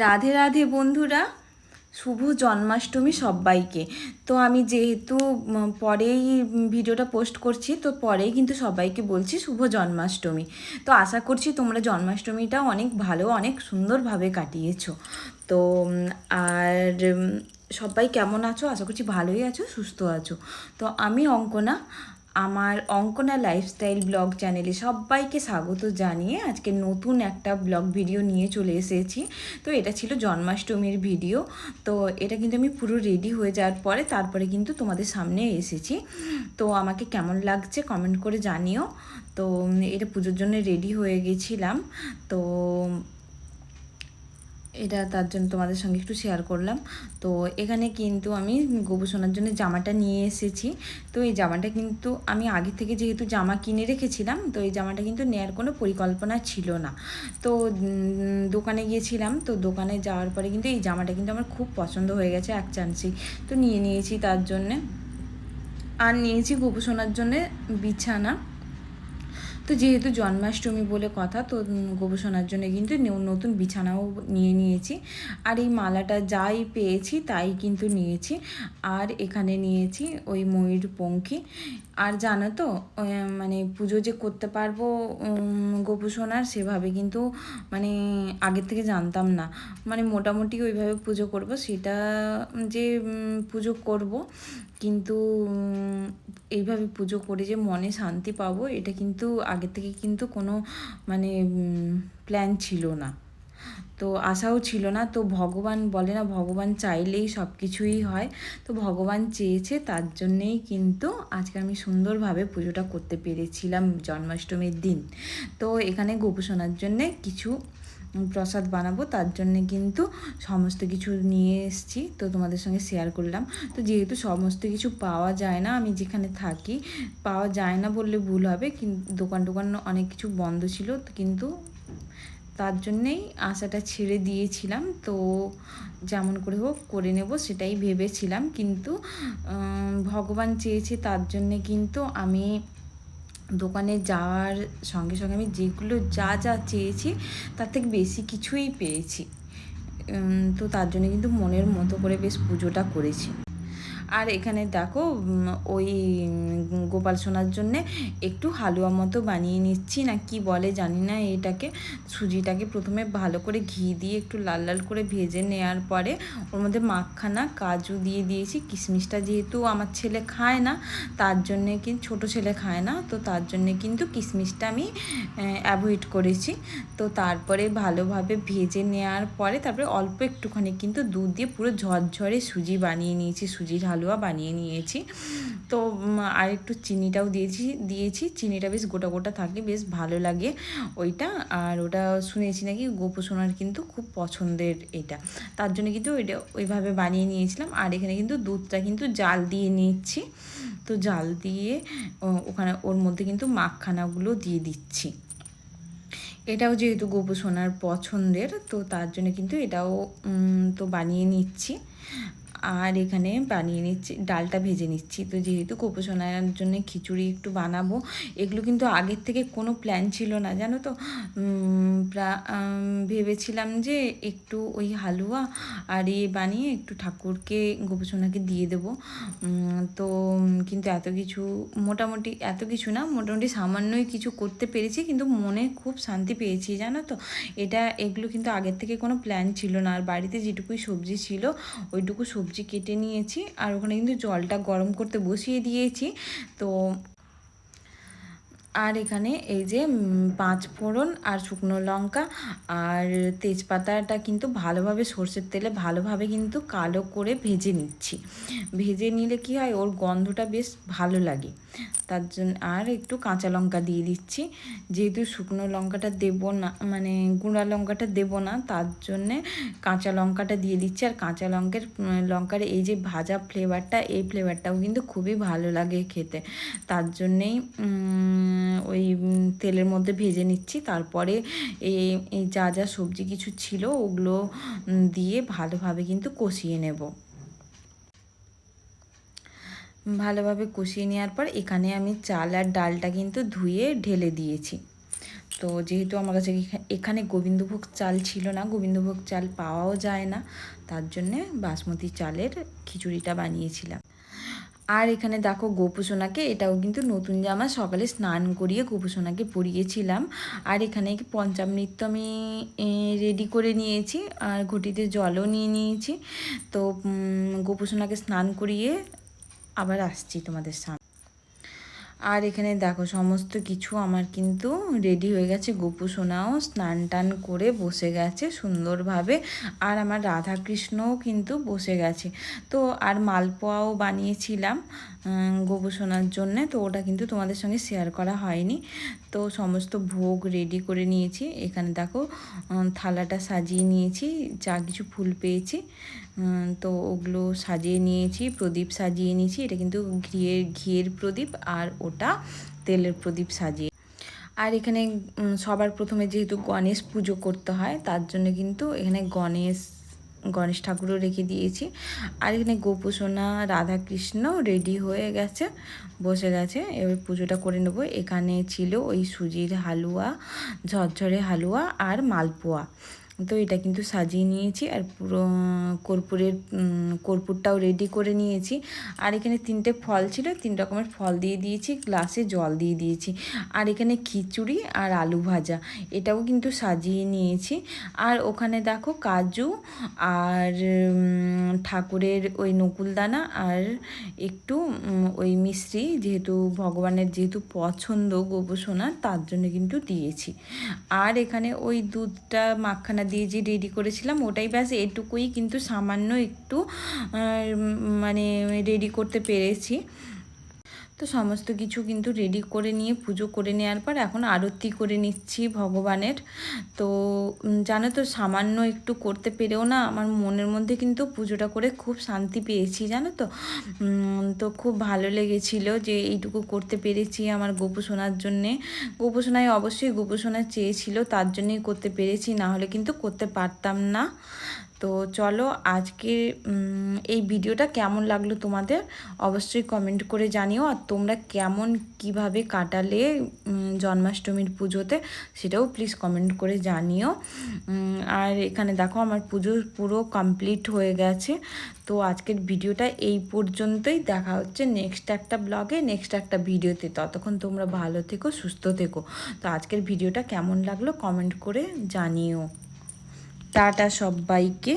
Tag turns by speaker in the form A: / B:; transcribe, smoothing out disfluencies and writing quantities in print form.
A: রাধে রাধে বন্ধুরা, শুভ জন্মাষ্টমী সবাইকে। তো আমি যেহেতু পরেই ভিডিওটা পোস্ট করছি, তো পরেই কিন্তু সবাইকে বলছি শুভ জন্মাষ্টমী। তো আশা করছি তোমরা জন্মাষ্টমীটা অনেক ভালো, অনেক সুন্দরভাবে কাটিয়েছো। তো আর সবাই কেমন আছো? আশা করছি ভালোই আছো, সুস্থ আছো। তো আমি অঙ্কনা, আমার অঙ্কনা লাইফস্টাইল ব্লগ চ্যানেলে সবাইকে স্বাগত জানিয়ে আজকে নতুন একটা ব্লগ ভিডিও নিয়ে চলে এসেছি। তো এটা ছিল জন্মাষ্টমীর ভিডিও। তো এটা কিন্তু আমি পুরো রেডি হয়ে যাওয়ার পরে তারপরে কিন্তু তোমাদের সামনে এসেছি। তো আমাকে কেমন লাগছে কমেন্ট করে জানিও। তো এটা পুজোর জন্য রেডি হয়ে গেছিলাম। তো এটা তার জন্য তোমাদের সঙ্গে একটু শেয়ার করলাম। তো এখানে কিন্তু আমি গোপুসোনার জন্য জামাটা নিয়ে এসেছি। তো এই জামাটা কিন্তু আমি আগে থেকে যেহেতু জামা কিনে রেখেছিলাম, তো এই জামাটা কিন্তু নেওয়ার কোনো পরিকল্পনা ছিল না। তো দোকানে গিয়েছিলাম, তো দোকানে যাওয়ার পরে কিন্তু এই জামাটা কিন্তু আমার খুব পছন্দ হয়ে গেছে এক চান্সেই। তো নিয়ে নিয়েছি তার জন্যে। আর নিয়েছি গোপুসোনার জন্যে বিছানা। তো যেহেতু জন্মাষ্টমী বলে কথা, তো গোপুসোনার জন্য কিন্তু নতুন বিছানাও নিয়ে নিয়েছি। আর এই মালাটা যাই পেয়েছি তাই কিন্তু নিয়েছি। আর এখানে নিয়েছি ওই ময়ূরপঙ্খী। আর জানো তো, মানে পুজো যে করতে পারবো গোপুসোনার, সেভাবে কিন্তু মানে আগের থেকে জানতাম না। মানে মোটামুটি ওইভাবে পুজো করব, সেটা যে পুজো করব, কিন্তু এইভাবে পুজো করে যে মনে শান্তি পাবো, এটা কিন্তু আগের থেকে কিন্তু কোনো মানে প্ল্যান ছিল না। তো আশাও ছিল না। তো ভগবান বলে না, ভগবান চাইলেই সব কিছুই হয়। তো ভগবান চেয়েছে, তার জন্যেই কিন্তু আজকে আমি সুন্দরভাবে পুজোটা করতে পেরেছিলাম জন্মাষ্টমীর দিন। তো এখানে গোপুসোনার জন্যে কিছু প্রসাদ বানাবো, তার জন্যে কিন্তু সমস্ত কিছু নিয়ে এসেছি। তো তোমাদের সঙ্গে শেয়ার করলাম। তো যেহেতু সমস্ত কিছু পাওয়া যায় না, আমি যেখানে থাকি পাওয়া যায় না বললে ভুল হবে, কিন্তু দোকান টোকান অনেক কিছু বন্ধ ছিল, কিন্তু তার জন্যেই আশাটা ছেড়ে দিয়েছিলাম। তো যেমন করে হোক করে নেব সেটাই ভেবেছিলাম, কিন্তু ভগবান চেয়েছে, তার জন্যে কিন্তু আমি দোকানে যাওয়ার সঙ্গে সঙ্গে আমি যেগুলো যা যা চেয়েছি তার থেকে বেশি কিছুই পেয়েছি। তো তার জন্য কিন্তু মনের মতো করে বেশ পুজোটা করেছি। আর এখানে দেখো, ওই গোপাল সোনার জন্যে একটু হালুয়া মতো বানিয়ে নিচ্ছি, না কি বলে জানি না এটাকে। সুজিটাকে প্রথমে ভালো করে ঘি দিয়ে একটু লাল লাল করে ভেজে নেওয়ার পরে ওর মধ্যে মাখখানা কাজু দিয়ে দিয়েছি। কিশমিশটা যেহেতু আমার ছেলে খায় না, তার জন্যে কিন্তু ছোটো ছেলে খায় না, তো তার জন্যে কিন্তু কিশমিশটা আমি অ্যাভয়েড করেছি। তো তারপরে ভালোভাবে ভেজে নেওয়ার পরে তারপরে অল্প একটুখানি কিন্তু দুধ দিয়ে পুরো ঝরঝরে সুজি বানিয়ে নিয়েছি, সুজির হালুয়া বানিয়ে নিয়েছি। তো আর একটু চিনিটাও দিয়েছি। চিনিটা বেশ গোটা গোটা থাকে, বেশ ভালো লাগে ওইটা। আর ওটা শুনেছি নাকি গোপুসোনার কিন্তু খুব পছন্দের এটা, তার জন্য কিন্তু ওইটা ওইভাবে বানিয়ে নিয়েছিলাম। আর এখানে কিন্তু দুধটা কিন্তু জাল দিয়ে নিচ্ছি। তো জাল দিয়ে ওখানে ওর মধ্যে কিন্তু মাখখানাগুলো দিয়ে দিচ্ছি। এটাও যেহেতু গোপুসোনার পছন্দের, তো তার জন্য কিন্তু এটাও তো বানিয়ে নিচ্ছি। আর এখানে বানিয়ে নিচ্ছি, ডালটা ভেজে নিচ্ছি। তো যেহেতু গোপুসোনার জন্য খিচুড়ি একটু বানাবো, এগুলো কিন্তু আগের থেকে কোনো প্ল্যান ছিল না, জানো তো। ভেবেছিলাম যে একটু ওই হালুয়া আর বানিয়ে একটু ঠাকুরকে গোপুসোনাকে দিয়ে দেবো। তো কিন্তু মোটামুটি এত কিছু না, মোটামুটি সামান্যই কিছু করতে পেরেছি, কিন্তু মনে খুব শান্তি পেয়েছি, জানো তো। এগুলো কিন্তু আগের থেকে কোনো প্ল্যান ছিল না। আর বাড়িতে যেটুকুই সবজি ছিল ওইটুকু সবজি কেটে নিয়েছি, আর ওখানে কিন্তু জলটা গরম করতে বসিয়ে দিয়েছি। তো আর এখানে এই যে পাঁচ ফোড়ন আর শুকনো লঙ্কা আর তেজপাতাটা কিন্তু ভালোভাবে সর্ষের তেলে ভালোভাবে কিন্তু কালো করে ভেজে নিচ্ছি। ভেজে নিলে কি হয়, ওর গন্ধটা বেশ ভালো লাগে, তার জন্য। আর একটু কাঁচা লঙ্কা দিয়ে দিচ্ছি, যেহেতু শুকনো লঙ্কাটা দেবো না, মানে গুঁড়া লঙ্কাটা দেবো না, তার জন্যে কাঁচা লঙ্কাটা দিয়ে দিচ্ছি। আর কাঁচা লঙ্কার এই যে ভাজা ফ্লেভারটা, এই ফ্লেভারটাও কিন্তু খুবই ভালো লাগে খেতে, তার জন্যেই ওই তেলের মধ্যে ভেজে নিচ্ছি। তারপরে এই যা যা সবজি কিছু ছিল ওগুলো দিয়ে ভালোভাবে কিন্তু কষিয়ে নেব। ভালোভাবে কষিয়ে নেওয়ার পর এখানে আমি চাল আর ডালটা কিন্তু ধুয়ে ঢেলে দিয়েছি। তো যেহেতু আমার কাছে এখানে গোবিন্দভোগ চাল ছিল না, গোবিন্দভোগ চাল পাওয়াও যায় না, তার জন্যে বাসমতি চালের খিচুড়িটা বানিয়েছিলাম। আর এখানে দেখো গোপুসোনাকে, এটাও কিন্তু নতুন জামা, সকালে স্নান করিয়ে গোপুসোনাকে পরিয়েছিলাম। আর এখানে পঞ্চামৃত আমি রেডি করে নিয়েছি, আর ঘটিতে জলও নিয়ে নিয়েছি। তো গোপুসোনাকে স্নান করিয়ে আবার আসছি তোমাদের সামনে। আর এখানে দেখো সমস্ত কিছু আমার কিন্তু রেডি হয়ে গেছে, গোপুসোনাও স্নান টান করে বসে গেছে সুন্দরভাবে, আর আমার রাধাকৃষ্ণও কিন্তু বসে গেছে। তো আর মালপোয়াও বানিয়েছিলাম গোপুসোনার জন্যে, তো ওটা কিন্তু তোমাদের সঙ্গে শেয়ার করা হয়নি। তো সমস্ত ভোগ রেডি করে নিয়েছি। এখানে দেখো থালাটা সাজিয়ে নিয়েছি, যা কিছু ফুল পেয়েছি তো ওগুলো সাজিয়ে নিয়েছি, প্রদীপ সাজিয়ে নিয়েছি। এটা কিন্তু ঘিয়ের প্রদীপ, আর ওটা তেলের প্রদীপ সাজিয়ে। আর এখানে সবার প্রথমে যেহেতু গণেশ পুজো করতে হয়, তার জন্য কিন্তু এখানে গণেশ ঠাকুরও রেখে দিয়েছি। আর এখানে গোপুসোনা রাধাকৃষ্ণ রেডি হয়ে গেছে, বসে গেছে। এবার পুজোটা করে নেবো। এখানে ছিল ওই সুজির হালুয়া, ঝরঝরে হালুয়া আর মালপোয়া। তো এটা কিন্তু সাজিয়ে নিয়েছি, আর পুরো কর্পূরটাও রেডি করে নিয়েছি। আর এখানে 3টে ফল ছিল, 3 রকমের ফল দিয়ে দিয়েছি, গ্লাসে জল দিয়ে দিয়েছি। আর এখানে খিচুড়ি আর আলু ভাজা, এটাও কিন্তু সাজিয়ে নিয়েছি। আর ওখানে দেখো কাজু আর ঠাকুরের ওই নকুলদানা আর একটু ওই মিশ্রি, যেহেতু ভগবানের যেহেতু পছন্দ গোপুসোনা, তার জন্য কিন্তু দিয়েছি। আর এখানে ওই দুধটা মাখানা দিয়ে যে রেডি করেছিলাম, ওটাই ব্যাস, এটুকুই কিন্তু সামান্য একটু মানে রেডি করতে পেরেছি। তো সমস্ত কিছু কিন্তু রেডি করে নিয়ে পুজো করে নেওয়ার পর এখন আরতি করে নিচ্ছি ভগবানের। তো জানো তো, সামান্য একটু করতে পেরেও না আমার মনের মধ্যে কিন্তু পুজোটা করে খুব শান্তি পেয়েছি, জানো তো। তো খুব ভালো লেগেছিল যে এইটুকু করতে পেরেছি আমার গোপুসোনার জন্যে। গোপুসোনায় অবশ্যই গোপুসোনা চেয়েছিল, তার জন্যই করতে পেরেছি, না হলে কিন্তু করতে পারতাম না। তো চলো, আজকে এই ভিডিওটা কেমন লাগলো তোমাদের অবশ্যই কমেন্ট করে জানিও। আর তোমরা কিভাবে কাটালে জন্মাষ্টমীর পুজোতে, সেটাও প্লিজ কমেন্ট করে জানিও। আর এখানে দেখো আমার পুজো পুরো কমপ্লিট হয়ে গেছে। তো আজকের ভিডিওটা এই পর্যন্তই। দেখা হচ্ছে নেক্সট একটা ব্লগে, নেক্সট একটা ভিডিওতে। ততক্ষণ তোমরা ভালো থেকো, সুস্থ থেকো। তো আজকের ভিডিওটা কেমন লাগলো কমেন্ট করে জানিও। টাটা সবাইকে।